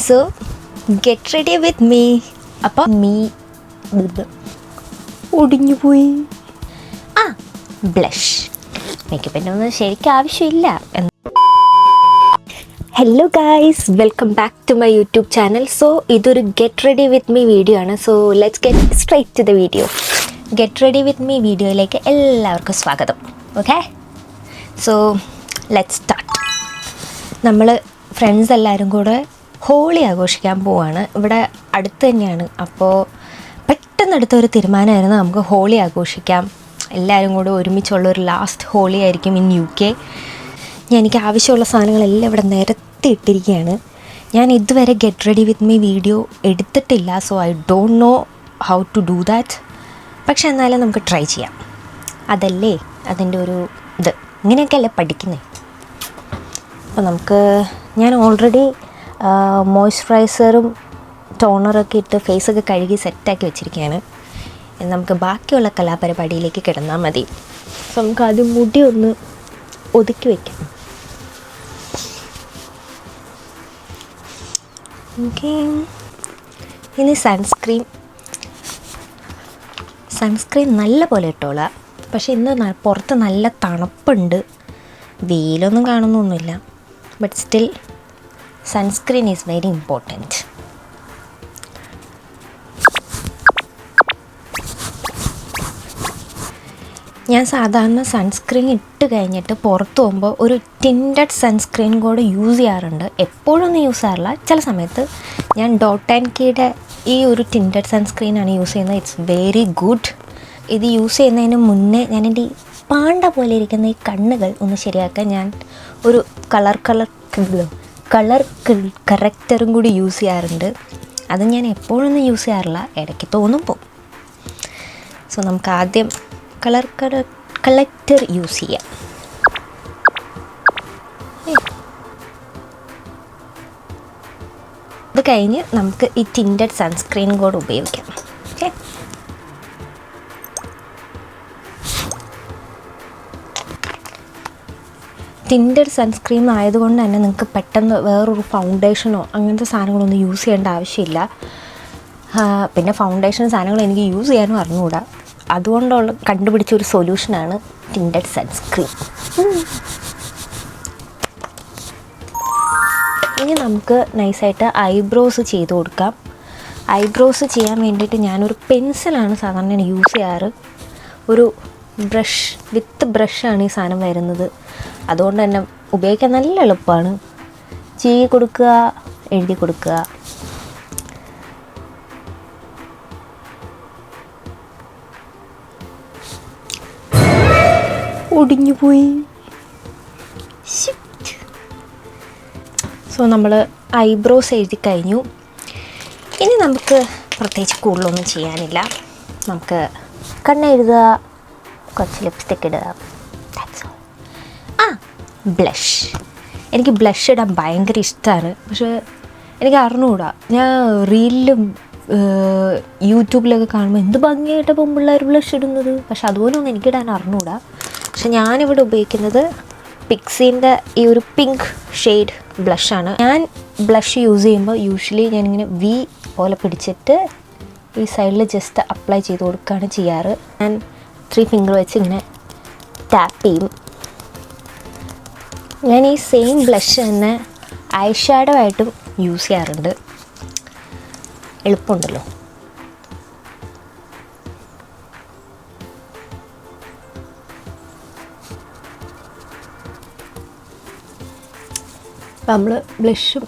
So get ready with me. അപ്പോൾ ഒടിഞ്ഞു പോയി. ബ്ലഷ് മേക്കപ്പിൻ്റെ ഒന്നും ശരിക്കും ആവശ്യമില്ല. Hello guys, welcome back to my YouTube channel. So ഇതൊരു get ready with me video ആണ്. So let's get straight to the video. Get ready with me വീഡിയോയിലേക്ക് എല്ലാവർക്കും സ്വാഗതം. Okay, so let's start. നമ്മൾ ഫ്രണ്ട്സ് എല്ലാവരും കൂടെ ഹോളി ആഘോഷിക്കാൻ പോവാണ്. ഇവിടെ അടുത്ത് തന്നെയാണ്. അപ്പോൾ പെട്ടെന്നെടുത്തൊരു തീരുമാനമായിരുന്നു, നമുക്ക് ഹോളി ആഘോഷിക്കാം. എല്ലാവരും കൂടെ ഒരുമിച്ചുള്ളൊരു ലാസ്റ്റ് ഹോളി ആയിരിക്കും ഇൻ UK. എനിക്ക് ആവശ്യമുള്ള സാധനങ്ങളെല്ലാം ഇവിടെ നിരത്തി ഇട്ടിരിക്കുകയാണ്. ഞാൻ ഇതുവരെ get ready with me video എടുത്തിട്ടില്ല. So I don't know how to do that. പക്ഷെ എന്നാലും നമുക്ക് ട്രൈ ചെയ്യാം. അതല്ലേ അതിൻ്റെ ഒരു ഇത്. ഇങ്ങനെയൊക്കെയല്ലേ പഠിക്കുന്നത്. അപ്പോൾ ഞാൻ ഓൾറെഡി മോയ്സ്ചറൈസറും ടോണറൊക്കെ ഇട്ട് ഫേസൊക്കെ കഴുകി സെറ്റാക്കി വെച്ചിരിക്കുകയാണ്. നമുക്ക് ബാക്കിയുള്ള കലാപരിപാടിയിലേക്ക് കിടന്നാൽ മതി. സോ നമുക്ക് ആദ്യം മുടി ഒന്ന് ഒതുക്കി വയ്ക്കാം. ഓക്കെ, ഇനി സൺസ്ക്രീൻ നല്ല പോലെ ഇട്ടോളാം. പക്ഷേ ഇന്ന് പുറത്ത് നല്ല തണുപ്പുണ്ട്, വെയിലൊന്നും കാണുന്നൊന്നുമില്ല. But still sunscreen is very important. ഞാൻ സാധാരണ സൺസ്ക്രീൻ ഇട്ട് കഴിഞ്ഞിട്ട് പുറത്ത് പോകുമ്പോൾ ഒരു ടിൻറ്റഡ് സൺസ്ക്രീൻ കൂടെ യൂസ് ചെയ്യാറുണ്ട്. എപ്പോഴൊന്നും യൂസ് ചെയ്യാറില്ല. ചില സമയത്ത് ഞാൻ ഡോട്ട്&കീയുടെ ഈ ഒരു ടിൻറ്റഡ് സൺസ്ക്രീനാണ് യൂസ് ചെയ്യുന്നത്. It's very good. ഇത് യൂസ് ചെയ്യുന്നതിന് മുന്നേ ഞാൻ എൻ്റെ ഈ പാണ്ട പോലെ ഇരിക്കുന്ന ഈ കണ്ണുകൾ ഒന്ന് ശരിയാക്കാൻ ഞാൻ ഒരു കളർ കറക്റ്ററും കൂടി യൂസ് ചെയ്യാറുണ്ട്. അത് ഞാൻ എപ്പോഴൊന്നും യൂസ് ചെയ്യാറില്ല, ഇടയ്ക്ക് തോന്നുമ്പോൾ. സോ നമുക്ക് ആദ്യം കളർ കളക്ടർ യൂസ് ചെയ്യാം. അത് കഴിഞ്ഞ് നമുക്ക് ഈ ടിൻറ്റഡ് സൺസ്ക്രീൻ കൂടെ ഉപയോഗിക്കാം. ഓക്കെ, ടിൻറ്റഡ് സൺസ്ക്രീൻ ആയതുകൊണ്ട് തന്നെ നിങ്ങൾക്ക് പെട്ടെന്ന് വേറൊരു ഫൗണ്ടേഷനോ അങ്ങനത്തെ സാധനങ്ങളൊന്നും യൂസ് ചെയ്യേണ്ട ആവശ്യമില്ല. പിന്നെ ഫൗണ്ടേഷൻ സാധനങ്ങൾ എനിക്ക് യൂസ് ചെയ്യാനും അറിഞ്ഞുകൂടാ. അതുകൊണ്ടുള്ള കണ്ടുപിടിച്ച ഒരു സൊല്യൂഷനാണ് ടിൻറ്റഡ് സൺസ്ക്രീൻ. ഇനി നമുക്ക് നൈസായിട്ട് ഐബ്രോസ് ചെയ്ത് കൊടുക്കാം. ഐബ്രോസ് ചെയ്യാൻ വേണ്ടിയിട്ട് ഞാനൊരു പെൻസിലാണ് സാധാരണ യൂസ് ചെയ്യാറ്. ഒരു വിത്ത് ബ്രഷാണ് ഈ സാധനം വരുന്നത്. അതുകൊണ്ട് തന്നെ ഉപയോഗിക്കാൻ നല്ല എളുപ്പമാണ്. ചീകി കൊടുക്കുക, എഴുതി കൊടുക്കുക. ഒടിഞ്ഞു പോയി. സോ നമ്മൾ ഐബ്രോസ് എഴുതി കഴിഞ്ഞു. ഇനി നമുക്ക് പ്രത്യേകിച്ച് കൂടുതലൊന്നും ചെയ്യാനില്ല. നമുക്ക് കണ്ണെഴുതുക, കുറച്ച് ലിപ്സ്റ്റിക്ക് ഇടുക. ബ്ലഷ്. എനിക്ക് ബ്ലഷ് ഇടാൻ ഭയങ്കര ഇഷ്ടമാണ്. പക്ഷേ എനിക്ക് അറിഞ്ഞുകൂടാ. ഞാൻ റീലിലും യൂട്യൂബിലൊക്കെ കാണുമ്പോൾ എന്ത് ഭംഗിയായിട്ട് പെൺപിള്ളേർ ബ്ലഷ് ഇടുന്നത്. പക്ഷെ അതുപോലെ ഒന്നും എനിക്കിടാൻ അറിഞ്ഞുകൂടാ. പക്ഷെ ഞാനിവിടെ ഉപയോഗിക്കുന്നത് പിക്സിൻ്റെ ഈ ഒരു പിങ്ക് ഷെയ്ഡ് ബ്ലഷാണ്. ഞാൻ ബ്ലഷ് യൂസ് ചെയ്യുമ്പോൾ യൂഷ്വലി ഞാനിങ്ങനെ V പോലെ പിടിച്ചിട്ട് ഈ സൈഡിൽ ജസ്റ്റ് അപ്ലൈ ചെയ്ത് കൊടുക്കുകയാണ് ചെയ്യാറ്. ഞാൻ 3 ഫിംഗർ വെച്ച് ഇങ്ങനെ ടാപ്പ് ചെയ്യും. ഞാൻ ഈ സെയിം ബ്ലഷ് തന്നെ ഐ ഷാഡോ ആയിട്ടും യൂസ് ചെയ്യാറുണ്ട്. എളുപ്പമുണ്ടല്ലോ. അപ്പോൾ നമ്മൾ ബ്ലഷും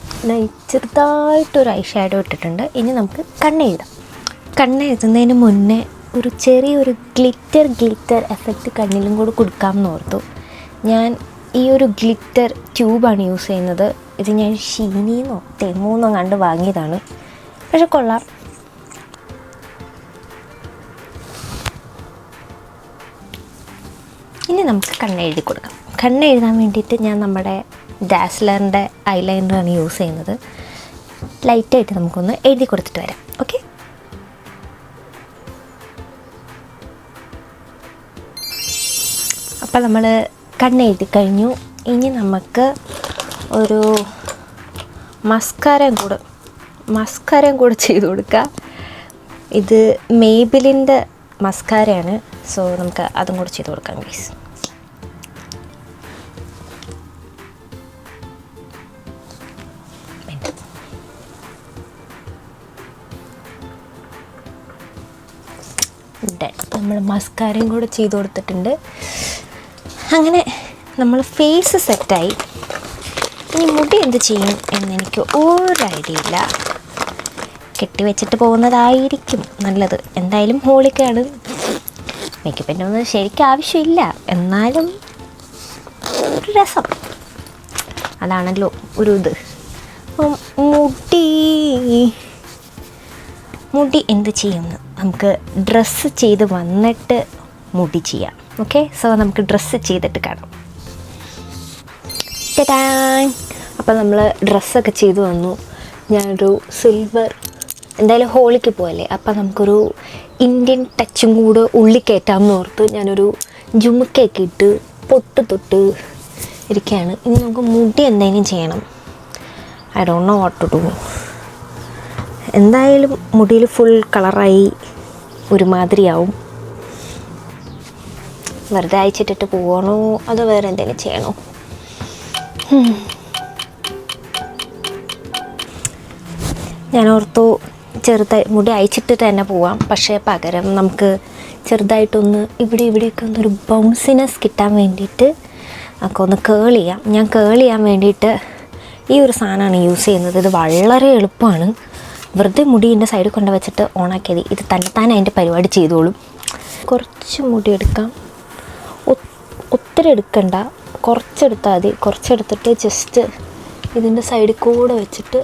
ചെറുതായിട്ടൊരു ഐ ഷാഡോ ഇട്ടിട്ടുണ്ട്. ഇനി നമുക്ക് കണ്ണെഴുതാം. കണ്ണെഴുതുന്നതിന് മുന്നേ ഒരു ചെറിയൊരു ഗ്ലിറ്റർ എഫക്റ്റ് കണ്ണിലും കൂടെ കൊടുക്കാമെന്ന് ഓർത്തു. ഞാൻ ഈ ഒരു ഗ്ലിറ്റർ ട്യൂബാണ് യൂസ് ചെയ്യുന്നത്. ഇത് ഞാൻ ഷീനിന്നോ തെങ്ങൂന്നോ കണ്ട് വാങ്ങിയതാണ്. പക്ഷെ കൊള്ളാം. ഇനി നമുക്ക് കണ്ണെഴുതി കൊടുക്കാം. കണ്ണെഴുതാൻ വേണ്ടിയിട്ട് ഞാൻ നമ്മുടെ ഡാസ്ലറിൻ്റെ ഐലൈനറാണ് യൂസ് ചെയ്യുന്നത്. ലൈറ്റായിട്ട് നമുക്കൊന്ന് എഴുതി കൊടുത്തിട്ട് വരാം. ഓക്കെ, അപ്പോൾ നമ്മൾ കണ്ണെഴുതി കഴിഞ്ഞു. ഇനി നമുക്ക് ഒരു മസ്കാരയും കൂടെ മസ്കാരയും കൂടെ ചെയ്ത് കൊടുക്കുക. ഇത് മെയ്ബിലിൻ്റെ മസ്കാരയാണ്. സോ നമുക്ക് അതും കൂടെ ചെയ്ത് കൊടുക്കാം ഗൈസ്. നമ്മൾ മസ്കാരയും കൂടെ ചെയ്ത് കൊടുത്തിട്ടുണ്ട്. അങ്ങനെ നമ്മൾ ഫേസ് സെറ്റായി. ഇനി മുടി എന്ത് ചെയ്യും എന്നെനിക്ക് ഒരു ഐഡിയ ഇല്ല. കെട്ടിവെച്ചിട്ട് പോകുന്നതായിരിക്കും നല്ലത്. എന്തായാലും ഹോളിക്കാണ്, മേക്കപ്പിൻ്റെ ഒന്നും ശരിക്കും ആവശ്യമില്ല, എന്നാലും ഒരു രസം, അതാണല്ലോ ഒരു ഇത്. മുടി എന്ത് ചെയ്യുമെന്ന് നമുക്ക് ഡ്രസ്സ് ചെയ്ത് വന്നിട്ട് മുടി ചെയ്യാം. ഓക്കെ, സോ നമുക്ക് ഡ്രസ്സ് ചെയ്തിട്ട് കാണാം. അപ്പോൾ നമ്മൾ ഡ്രസ്സൊക്കെ ചെയ്ത് വന്നു. ഞാനൊരു സിൽവർ, എന്തായാലും ഹോളിക്ക് പോയല്ലേ, അപ്പം നമുക്കൊരു ഇന്ത്യൻ ടച്ചും കൂടെ ഉള്ളിൽ കയറ്റാമെന്ന് ഓർത്ത് ഞാനൊരു ജുമുക്കയൊക്കെ ഇട്ട് പൊട്ട് തൊട്ട് ഇരിക്കുകയാണ്. ഇനി നമുക്ക് മുടി എന്തെങ്കിലും ചെയ്യണം. I don't know what to do. എന്തായാലും മുടിയിൽ ഫുൾ കളറായി ഒരുമാതിരിയാവും. വെറുതെ അയച്ചിട്ടിട്ട് പോകണോ അതോ വേറെ എന്തെങ്കിലും ചെയ്യണോ? ഞാൻ ഓർത്തു ചെറുതായി മുടി അയച്ചിട്ട് തന്നെ പോവാം, പക്ഷേ പകരം നമുക്ക് ചെറുതായിട്ടൊന്ന് ഇവിടെയൊക്കെ ഒന്നൊരു ബൗൺസിനെസ് കിട്ടാൻ വേണ്ടിയിട്ട് ഒക്കെ ഒന്ന് കേൾ ചെയ്യാം. ഞാൻ കേൾ ചെയ്യാൻ വേണ്ടിയിട്ട് ഈ ഒരു സാധനമാണ് യൂസ് ചെയ്യുന്നത്. ഇത് വളരെ എളുപ്പമാണ്. വെറുതെ മുടീൻ്റെ സൈഡിൽ കൊണ്ട് വെച്ചിട്ട് ഓണാക്കിയത് ഇത് തന്നെത്താനെ അതിൻ്റെ പരിപാടി ചെയ്തോളും. കുറച്ച് മുടി എടുക്കാം, ഒത്തിരി എടുക്കണ്ട, കുറച്ചെടുത്താൽ മതി. കുറച്ചെടുത്തിട്ട് ജസ്റ്റ് ഇതിൻ്റെ സൈഡിൽ കൂടെ വെച്ചിട്ട്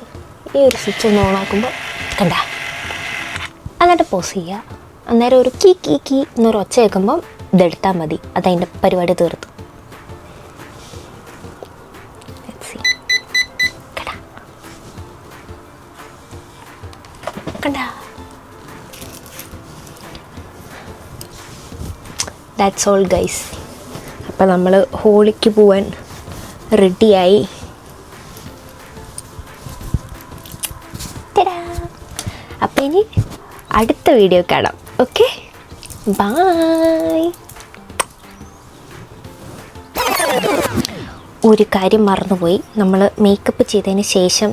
ഈ ഒരു സ്വിച്ച് ഒന്ന് ഓണാക്കുമ്പോൾ കണ്ട, എന്നിട്ട് പോസ് ചെയ്യുക. അന്നേരം ഒരു കീ കീ കീ എന്നൊരു ഒച്ച കേൾക്കുമ്പം ഇതെടുത്താൽ മതി, അതതിൻ്റെ പരിപാടി തീർത്തു. That's all guys. അപ്പോൾ നമ്മൾ ഹോളിക്ക് പോവാൻ റെഡിയായി. അപ്പോൾ ഇനി അടുത്ത വീഡിയോ കാണാം. Okay, bye. ഒരു കാര്യം മറന്നുപോയി, നമ്മൾ മേക്കപ്പ് ചെയ്തതിന് ശേഷം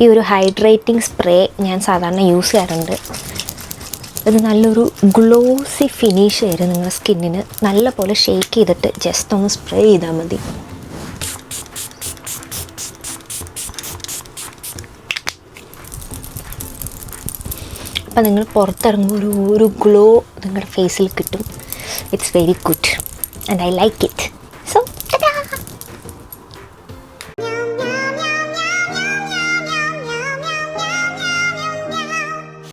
ഈ ഒരു ഹൈഡ്രേറ്റിംഗ് സ്പ്രേ ഞാൻ സാധാരണ യൂസ് ചെയ്യാറുണ്ട്. ഇത് നല്ലൊരു ഗ്ലോസി ഫിനിഷ് തരും നിങ്ങളുടെ സ്കിന്നിന്. നല്ല പോലെ ഷേക്ക് ചെയ്തിട്ട് ജസ്റ്റ് ഒന്ന് സ്പ്രേ ചെയ്താൽ മതി. അപ്പം നിങ്ങൾ പുറത്തിറങ്ങുമ്പോൾ ഒരു ഗ്ലോ നിങ്ങളുടെ ഫേസിൽ കിട്ടും. It's very good and I like it.